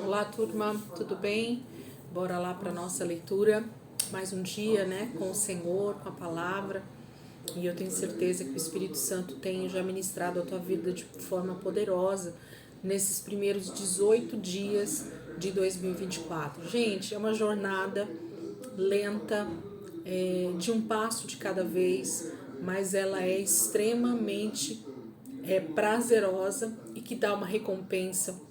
Olá, turma, tudo bem? Bora lá para nossa leitura. Mais um dia, né, com o Senhor, com a palavra. E eu tenho certeza que o Espírito Santo tem já ministrado a tua vida de forma poderosa nesses primeiros 18 dias de 2024. Gente, é uma jornada lenta, de um passo de cada vez, mas ela é extremamente prazerosa e que dá uma recompensa,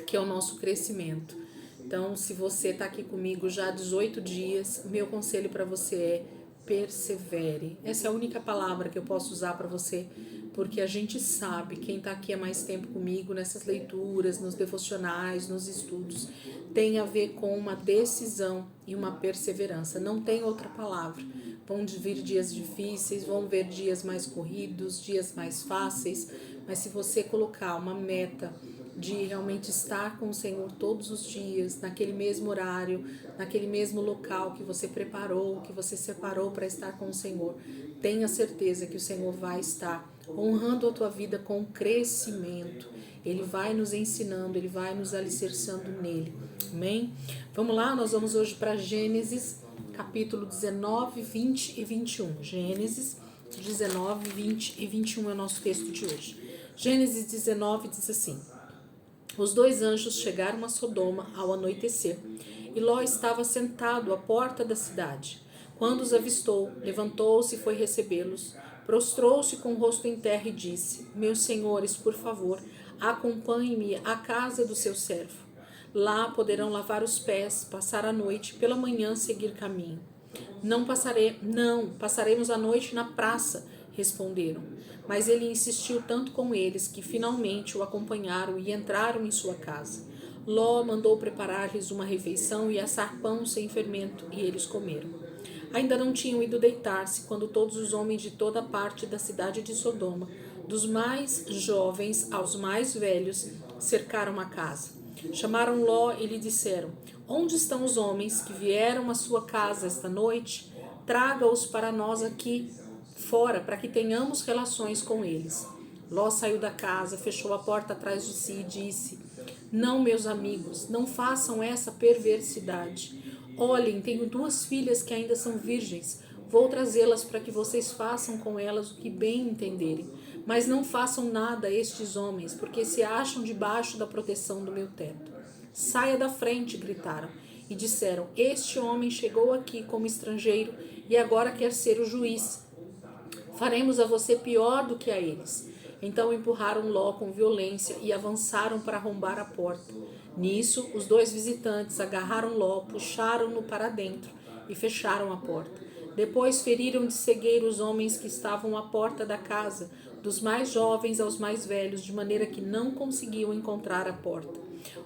que é o nosso crescimento. Então, se você está aqui comigo já há 18 dias, meu conselho para você é persevere. Essa é a única palavra que eu posso usar para você, porque a gente sabe, quem está aqui há mais tempo comigo, nessas leituras, nos devocionais, nos estudos, tem a ver com uma decisão e uma perseverança. Não tem outra palavra. Vão vir dias difíceis, vão ver dias mais corridos, dias mais fáceis, mas se você colocar uma meta de realmente estar com o Senhor todos os dias, naquele mesmo horário, naquele mesmo local que você preparou, que você separou para estar com o Senhor, tenha certeza que o Senhor vai estar honrando a tua vida com crescimento. Ele vai nos ensinando, Ele vai nos alicerçando nele. Amém? Vamos lá, nós vamos hoje para Gênesis, capítulo 19, 20 e 21. Gênesis 19, 20 e 21 é o nosso texto de hoje. Gênesis 19 diz assim: os dois anjos chegaram a Sodoma ao anoitecer, e Ló estava sentado à porta da cidade. Quando os avistou, levantou-se e foi recebê-los. Prostrou-se com o rosto em terra e disse: meus senhores, por favor, acompanhe-me à casa do seu servo. Lá poderão lavar os pés, passar a noite, pela manhã seguir caminho. Não, passaremos a noite na praça, responderam. Mas ele insistiu tanto com eles que finalmente o acompanharam e entraram em sua casa. Ló mandou preparar-lhes uma refeição e assar pão sem fermento, e eles comeram. Ainda não tinham ido deitar-se quando todos os homens de toda parte da cidade de Sodoma, dos mais jovens aos mais velhos, cercaram a casa. Chamaram Ló e lhe disseram: onde estão os homens que vieram à sua casa esta noite? Traga-os para nós aqui fora, para que tenhamos relações com eles. Ló saiu da casa, fechou a porta atrás de si e disse: não, meus amigos, não façam essa perversidade. Olhem, tenho 2 filhas que ainda são virgens. Vou trazê-las para que vocês façam com elas o que bem entenderem. Mas não façam nada a estes homens, porque se acham debaixo da proteção do meu teto. Saia da frente, gritaram, e disseram: este homem chegou aqui como estrangeiro e agora quer ser o juiz. Faremos a você pior do que a eles. Então empurraram Ló com violência e avançaram para arrombar a porta. Nisso, os 2 visitantes agarraram Ló, puxaram-no para dentro e fecharam a porta. Depois feriram de cegueira os homens que estavam à porta da casa, dos mais jovens aos mais velhos, de maneira que não conseguiam encontrar a porta.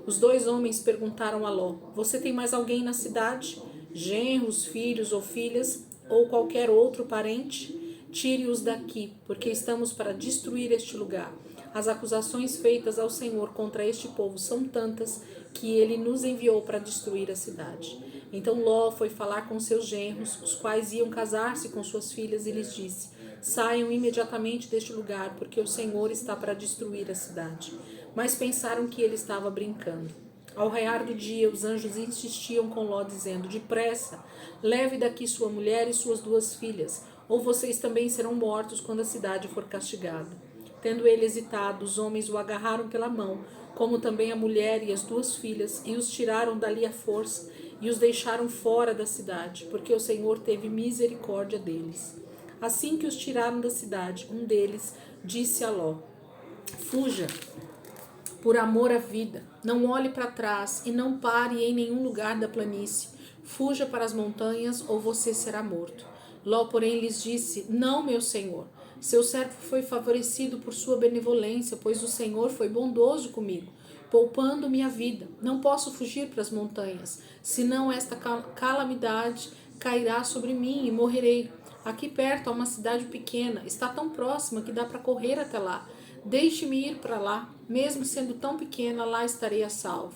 Os 2 homens perguntaram a Ló: você tem mais alguém na cidade? Genros, filhos ou filhas, ou qualquer outro parente? Tire-os daqui, porque estamos para destruir este lugar. As acusações feitas ao Senhor contra este povo são tantas que ele nos enviou para destruir a cidade. Então Ló foi falar com seus genros, os quais iam casar-se com suas filhas, e lhes disse: saiam imediatamente deste lugar, porque o Senhor está para destruir a cidade. Mas pensaram que ele estava brincando. Ao raiar do dia, os anjos insistiam com Ló, dizendo: depressa, leve daqui sua mulher e suas 2 filhas, ou vocês também serão mortos quando a cidade for castigada. Tendo ele hesitado, os homens o agarraram pela mão, como também a mulher e as 2 filhas, e os tiraram dali à força, e os deixaram fora da cidade, porque o Senhor teve misericórdia deles. Assim que os tiraram da cidade, um deles disse a Ló: fuja, por amor à vida, não olhe para trás e não pare em nenhum lugar da planície. Fuja para as montanhas ou você será morto. Ló, porém, lhes disse: não, meu senhor, seu servo foi favorecido por sua benevolência, pois o Senhor foi bondoso comigo, poupando-me a vida. Não posso fugir para as montanhas, senão esta calamidade cairá sobre mim e morrerei. Aqui perto há uma cidade pequena, está tão próxima que dá para correr até lá. Deixe-me ir para lá, mesmo sendo tão pequena, lá estarei a salvo.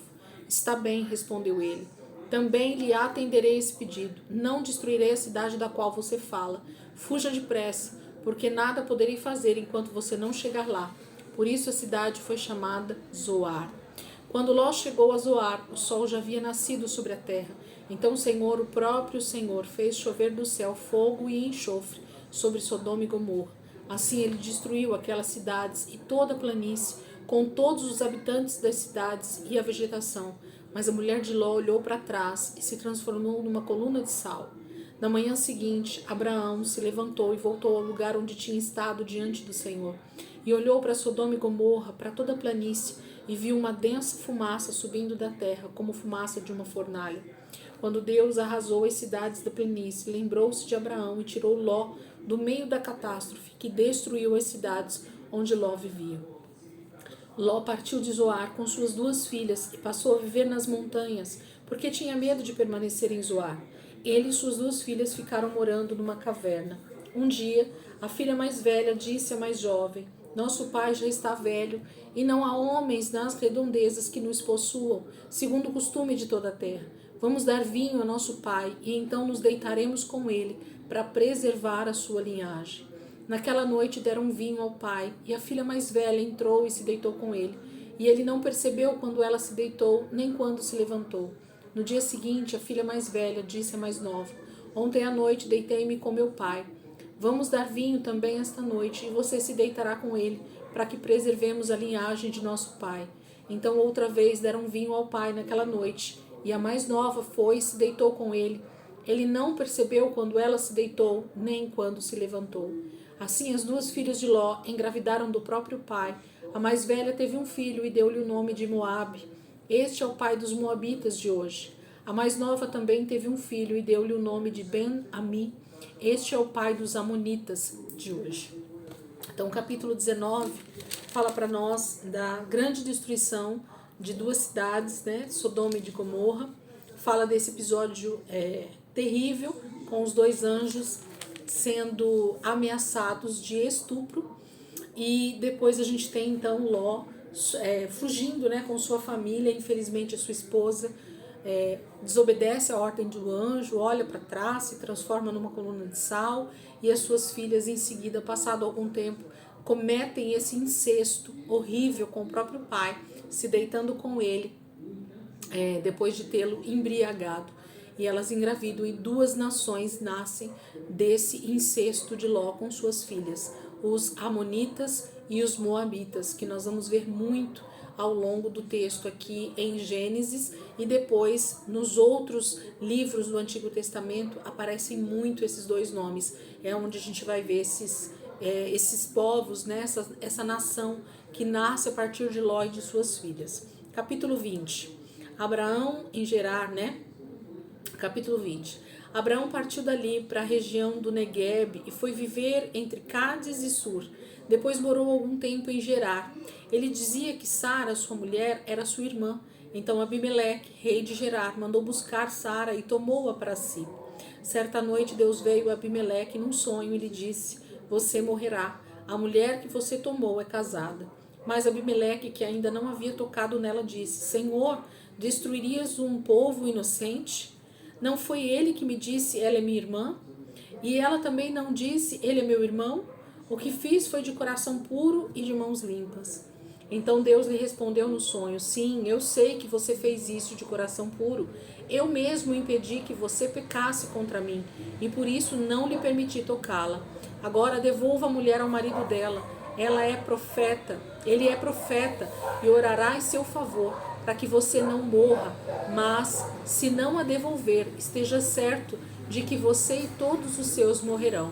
Está bem, respondeu ele. Também lhe atenderei esse pedido. Não destruirei a cidade da qual você fala. Fuja depressa, porque nada poderei fazer enquanto você não chegar lá. Por isso a cidade foi chamada Zoar. Quando Ló chegou a Zoar, o sol já havia nascido sobre a terra. Então o Senhor, o próprio Senhor, fez chover do céu fogo e enxofre sobre Sodoma e Gomorra. Assim ele destruiu aquelas cidades e toda a planície, com todos os habitantes das cidades e a vegetação. Mas a mulher de Ló olhou para trás e se transformou numa coluna de sal. Na manhã seguinte, Abraão se levantou e voltou ao lugar onde tinha estado diante do Senhor. E olhou para Sodoma e Gomorra, para toda a planície, e viu uma densa fumaça subindo da terra, como fumaça de uma fornalha. Quando Deus arrasou as cidades da planície, lembrou-se de Abraão e tirou Ló do meio da catástrofe, que destruiu as cidades onde Ló vivia. Ló partiu de Zoar com suas 2 filhas e passou a viver nas montanhas, porque tinha medo de permanecer em Zoar. Ele e suas 2 filhas ficaram morando numa caverna. Um dia, a filha mais velha disse à mais jovem: Nosso pai já está velho, e não há homens nas redondezas que nos possuam, segundo o costume de toda a terra. Vamos dar vinho a nosso pai, e então nos deitaremos com ele, para preservar a sua linhagem. Naquela noite deram vinho ao pai, e a filha mais velha entrou e se deitou com ele. E ele não percebeu quando ela se deitou, nem quando se levantou. No dia seguinte, a filha mais velha disse à mais nova: Ontem à noite deitei-me com meu pai. Vamos dar vinho também esta noite, e você se deitará com ele, para que preservemos a linhagem de nosso pai. Então outra vez deram vinho ao pai naquela noite, e a mais nova foi e se deitou com ele. Ele não percebeu quando ela se deitou, nem quando se levantou. Assim as 2 filhas de Ló engravidaram do próprio pai. A mais velha teve um filho e deu-lhe o nome de Moabe. Este é o pai dos moabitas de hoje. A mais nova também teve um filho e deu-lhe o nome de Ben-Ami. Este é o pai dos amonitas de hoje. Então, o capítulo 19 fala para nós da grande destruição de 2 cidades, né, Sodoma e de Gomorra. Fala desse episódio terrível, com os 2 anjos sendo ameaçados de estupro. E depois a gente tem então Ló fugindo, né, com sua família. Infelizmente a sua esposa desobedece a ordem do anjo, olha para trás, se transforma numa coluna de sal, e as suas filhas em seguida, passado algum tempo, cometem esse incesto horrível com o próprio pai, se deitando com ele depois de tê-lo embriagado. E elas engravidam, e 2 nações nascem desse incesto de Ló com suas filhas, os amonitas e os moabitas, que nós vamos ver muito ao longo do texto aqui em Gênesis, e depois nos outros livros do Antigo Testamento aparecem muito esses 2 nomes. É onde a gente vai ver esses povos, né? essa nação que nasce a partir de Ló e de suas filhas. Capítulo 20. Abraão em Gerar, né? Capítulo 20. Abraão partiu dali para a região do Neguebe e foi viver entre Cádiz e Sur. Depois morou algum tempo em Gerar. Ele dizia que Sara, sua mulher, era sua irmã. Então Abimeleque, rei de Gerar, mandou buscar Sara e tomou-a para si. Certa noite Deus veio a Abimeleque num sonho e lhe disse: Você morrerá. A mulher que você tomou é casada. Mas Abimeleque, que ainda não havia tocado nela, disse: Senhor, destruirias um povo inocente? Não foi ele que me disse: ela é minha irmã? E ela também não disse: ele é meu irmão? O que fiz foi de coração puro e de mãos limpas. Então Deus lhe respondeu no sonho: Sim, eu sei que você fez isso de coração puro. Eu mesmo impedi que você pecasse contra mim, e por isso não lhe permiti tocá-la. Agora devolva a mulher ao marido dela. Ela é profeta, ele é profeta, e orará em seu favor, para que você não morra. Mas, se não a devolver, esteja certo de que você e todos os seus morrerão.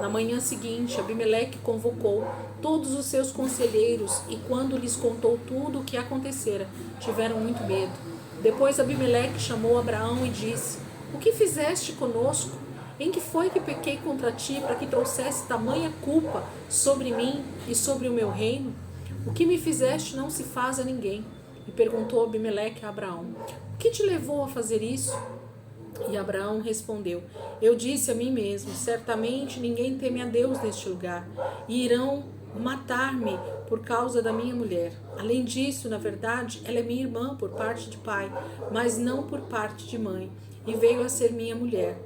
Na manhã seguinte, Abimeleque convocou todos os seus conselheiros, e quando lhes contou tudo o que acontecera, tiveram muito medo. Depois Abimeleque chamou Abraão e disse: O que fizeste conosco? Em que foi que pequei contra ti, para que trouxesse tamanha culpa sobre mim e sobre o meu reino? O que me fizeste não se faz a ninguém. E perguntou Abimeleque a Abraão: O que te levou a fazer isso? E Abraão respondeu: Eu disse a mim mesmo: certamente ninguém teme a Deus neste lugar, e irão matar-me por causa da minha mulher. Além disso, na verdade, ela é minha irmã por parte de pai, mas não por parte de mãe, e veio a ser minha mulher.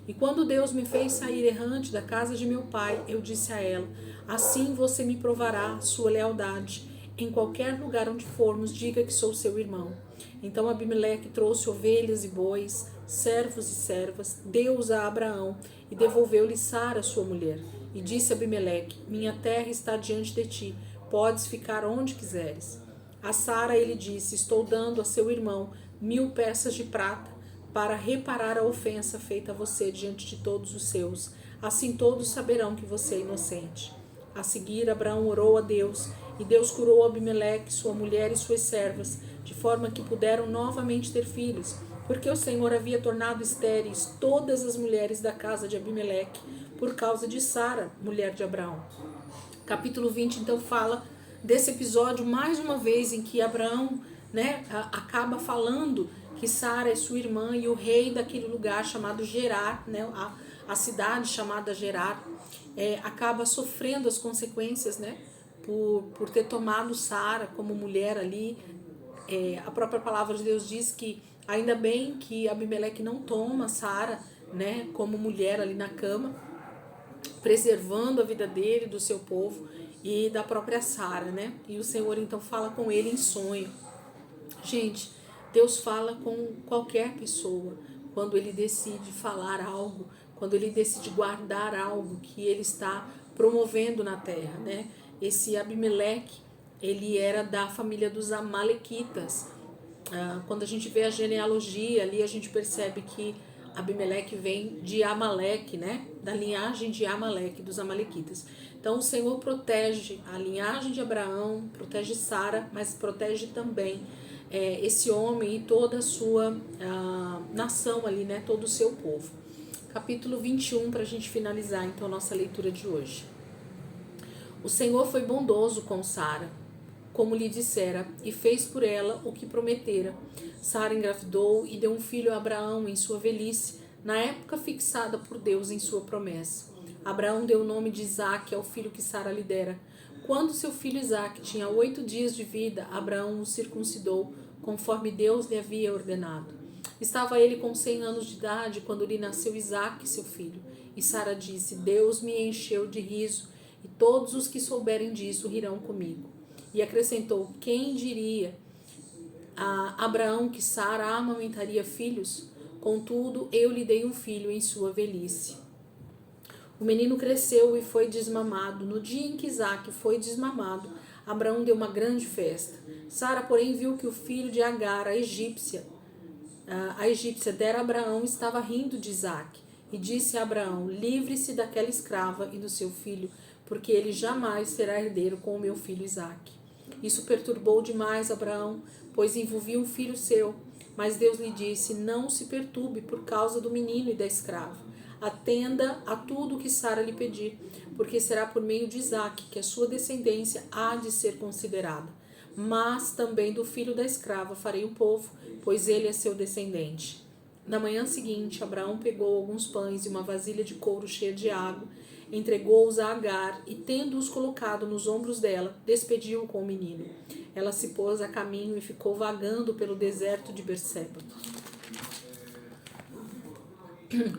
E quando Deus me fez sair errante da casa de meu pai, eu disse a ela: Assim você me provará sua lealdade. em qualquer lugar onde formos, diga que sou seu irmão. Então Abimeleque trouxe ovelhas e bois, servos e servas, deu-os a Abraão e devolveu-lhe Sara, sua mulher. E disse Abimeleque: minha terra está diante de ti, podes ficar onde quiseres. A Sara ele disse: estou dando a seu irmão 1000 peças de prata para reparar a ofensa feita a você diante de todos os seus. Assim todos saberão que você é inocente. A seguir, Abraão orou a Deus, e Deus curou Abimeleque, sua mulher e suas servas, de forma que puderam novamente ter filhos, porque o Senhor havia tornado estéreis todas as mulheres da casa de Abimeleque, por causa de Sara, mulher de Abraão. Capítulo 20, então, fala desse episódio, mais uma vez, em que Abraão, acaba falando que Sara é sua irmã, e o rei daquele lugar chamado Gerar, a cidade chamada Gerar, acaba sofrendo as consequências, por ter tomado Sara como mulher ali. A própria palavra de Deus diz que ainda bem que Abimeleque não toma Sara, como mulher ali na cama, preservando a vida dele, do seu povo e da própria Sara, E o Senhor então fala com ele em sonho. Gente, Deus fala com qualquer pessoa quando ele decide falar algo, quando ele decide guardar algo que ele está promovendo na terra, Esse Abimeleque, ele era da família dos Amalequitas. Quando a gente vê a genealogia ali, a gente percebe que Abimeleque vem de Amaleque, da linhagem de Amaleque, dos Amalequitas. Então o Senhor protege a linhagem de Abraão, protege Sara, mas protege também esse homem e toda a sua nação ali, todo o seu povo. Capítulo 21, para a gente finalizar então a nossa leitura de hoje. O Senhor foi bondoso com Sara, como lhe dissera, e fez por ela o que prometera. Sara engravidou e deu um filho a Abraão em sua velhice, na época fixada por Deus em sua promessa. Abraão deu o nome de Isaque ao filho que Sara lhe dera. Quando seu filho Isaque tinha 8 dias de vida, Abraão o circuncidou, conforme Deus lhe havia ordenado. Estava ele com 100 anos de idade quando lhe nasceu Isaque, seu filho. E Sara disse: Deus me encheu de riso, e todos os que souberem disso rirão comigo. E acrescentou: quem diria a Abraão que Sara amamentaria filhos? Contudo, eu lhe dei um filho em sua velhice. O menino cresceu e foi desmamado. No dia em que Isaque foi desmamado, Abraão deu uma grande festa. Sara, porém, viu que o filho de Agar, a egípcia dera a Abraão, estava rindo de Isaque. E disse a Abraão: livre-se daquela escrava e do seu filho, porque ele jamais será herdeiro com o meu filho Isaque. Isso perturbou demais Abraão, pois envolvia um filho seu. Mas Deus lhe disse: não se perturbe por causa do menino e da escrava. Atenda a tudo o que Sara lhe pedir, porque será por meio de Isaque que a sua descendência há de ser considerada. Mas também do filho da escrava farei um povo, pois ele é seu descendente. Na manhã seguinte, Abraão pegou alguns pães e uma vasilha de couro cheia de água, entregou-os a Agar e, tendo-os colocado nos ombros dela, despediu-o com o menino. Ela se pôs a caminho e ficou vagando pelo deserto de Berseba.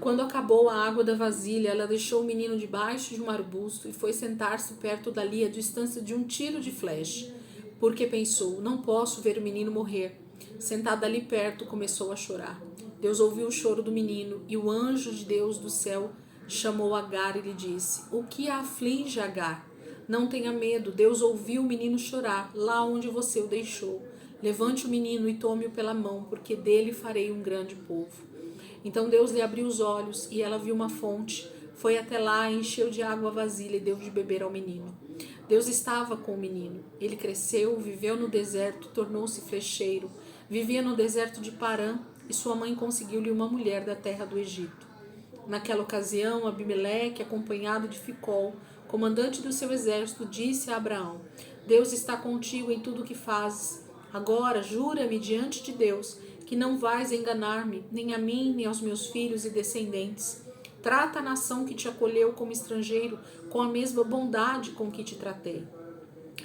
Quando acabou a água da vasilha, ela deixou o menino debaixo de um arbusto e foi sentar-se perto dali, a distância de um tiro de flecha, porque pensou: não posso ver o menino morrer. Sentada ali perto, começou a chorar. Deus ouviu o choro do menino, e o anjo de Deus do céu chamou Agar e lhe disse: o que a aflige, Agar? Não tenha medo, Deus ouviu o menino chorar, lá onde você o deixou. Levante o menino e tome-o pela mão, porque dele farei um grande povo. Então Deus lhe abriu os olhos, e ela viu uma fonte. Foi até lá, encheu de água a vasilha e deu de beber ao menino. Deus estava com o menino. Ele cresceu, viveu no deserto, tornou-se flecheiro. Vivia no deserto de Parã, e sua mãe conseguiu-lhe uma mulher da terra do Egito. Naquela ocasião, Abimeleque, acompanhado de Ficol, comandante do seu exército, disse a Abraão: Deus está contigo em tudo o que fazes. Agora, jura-me diante de Deus que não vais enganar-me, nem a mim, nem aos meus filhos e descendentes. Trata a nação que te acolheu como estrangeiro com a mesma bondade com que te tratei.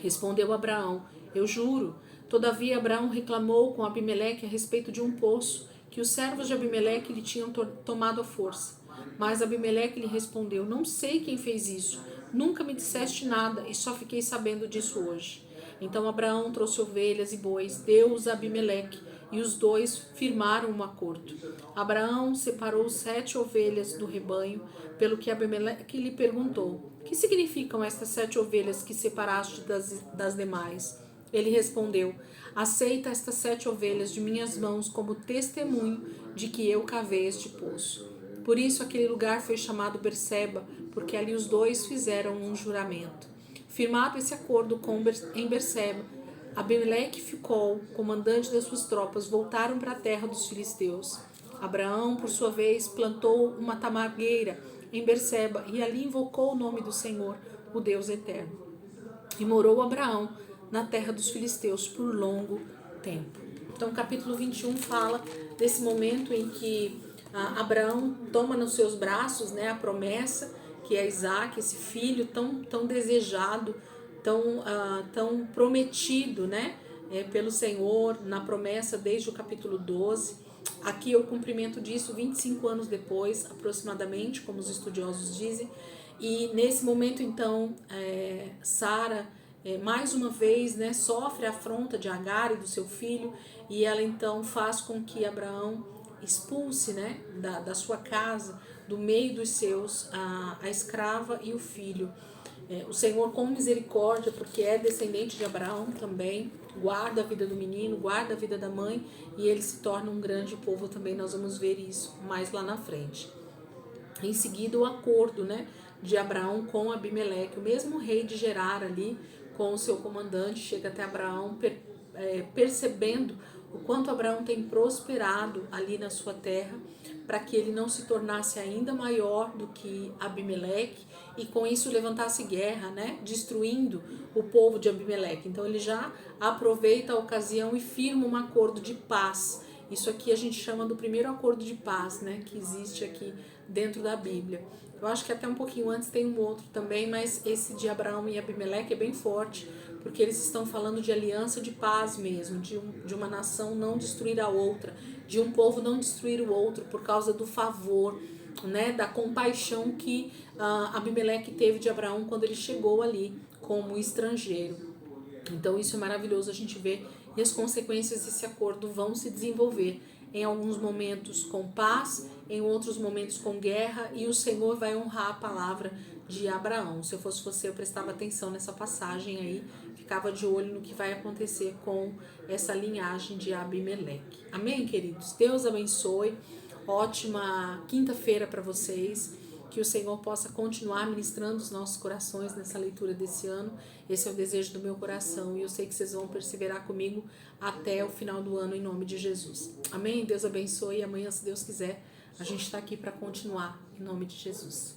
Respondeu Abraão: eu juro. Todavia Abraão reclamou com Abimeleque a respeito de um poço que os servos de Abimeleque lhe tinham tomado à força. Mas Abimeleque lhe respondeu: não sei quem fez isso. Nunca me disseste nada e só fiquei sabendo disso hoje. Então Abraão trouxe ovelhas e bois, deu-os a Abimeleque, e os dois firmaram um acordo. Abraão separou 7 ovelhas do rebanho, pelo que Abimeleque lhe perguntou: que significam estas 7 ovelhas que separaste das demais? Ele respondeu: aceita estas 7 ovelhas de minhas mãos como testemunho de que eu cavei este poço. Por isso aquele lugar foi chamado Berseba, porque ali os dois fizeram um juramento. Firmado esse acordo em Berseba, Abimeleque e Ficol, comandante das suas tropas, voltaram para a terra dos filisteus. Abraão, por sua vez, plantou uma tamargueira em Berseba e ali invocou o nome do Senhor, o Deus eterno. E morou Abraão na terra dos filisteus por longo tempo. Então, o capítulo 21 fala desse momento em que Abraão toma nos seus braços, né, a promessa, que é Isaac, esse filho tão desejado, tão prometido, né, pelo Senhor, na promessa desde o capítulo 12. Aqui é o cumprimento disso 25 anos depois, aproximadamente, como os estudiosos dizem. E nesse momento, então, Sara, mais uma vez, né, sofre a afronta de Agar e do seu filho, e ela então faz com que Abraão expulse, né, da sua casa, do meio dos seus, a escrava e o filho. O Senhor, com misericórdia, porque é descendente de Abraão também, guarda a vida do menino, guarda a vida da mãe, e ele se torna um grande povo também. Nós vamos ver isso mais lá na frente. Em seguida, o acordo, né, de Abraão com Abimeleque, o mesmo rei de Gerar ali, com o seu comandante, chega até Abraão, percebendo o quanto Abraão tem prosperado ali na sua terra, para que ele não se tornasse ainda maior do que Abimeleque e com isso levantasse guerra, né, destruindo o povo de Abimeleque. Então ele já aproveita a ocasião e firma um acordo de paz. Isso aqui a gente chama do primeiro acordo de paz, né, que existe aqui dentro da Bíblia. Eu acho que até um pouquinho antes tem um outro também, mas esse de Abraão e Abimeleque é bem forte, porque eles estão falando de aliança de paz mesmo, de uma nação não destruir a outra, de um povo não destruir o outro por causa do favor, né, da compaixão que Abimeleque teve de Abraão quando ele chegou ali como estrangeiro. Então isso é maravilhoso a gente ver, e as consequências desse acordo vão se desenvolver em alguns momentos com paz, em outros momentos com guerra, e o Senhor vai honrar a palavra de Abraão. Se eu fosse você, eu prestava atenção nessa passagem aí, ficava de olho no que vai acontecer com essa linhagem de Abimeleque. Amém, queridos? Deus abençoe. Ótima quinta-feira para vocês. Que o Senhor possa continuar ministrando os nossos corações nessa leitura desse ano. Esse é o desejo do meu coração e eu sei que vocês vão perseverar comigo até o final do ano em nome de Jesus. Amém? Deus abençoe e amanhã, se Deus quiser, a gente está aqui para continuar em nome de Jesus.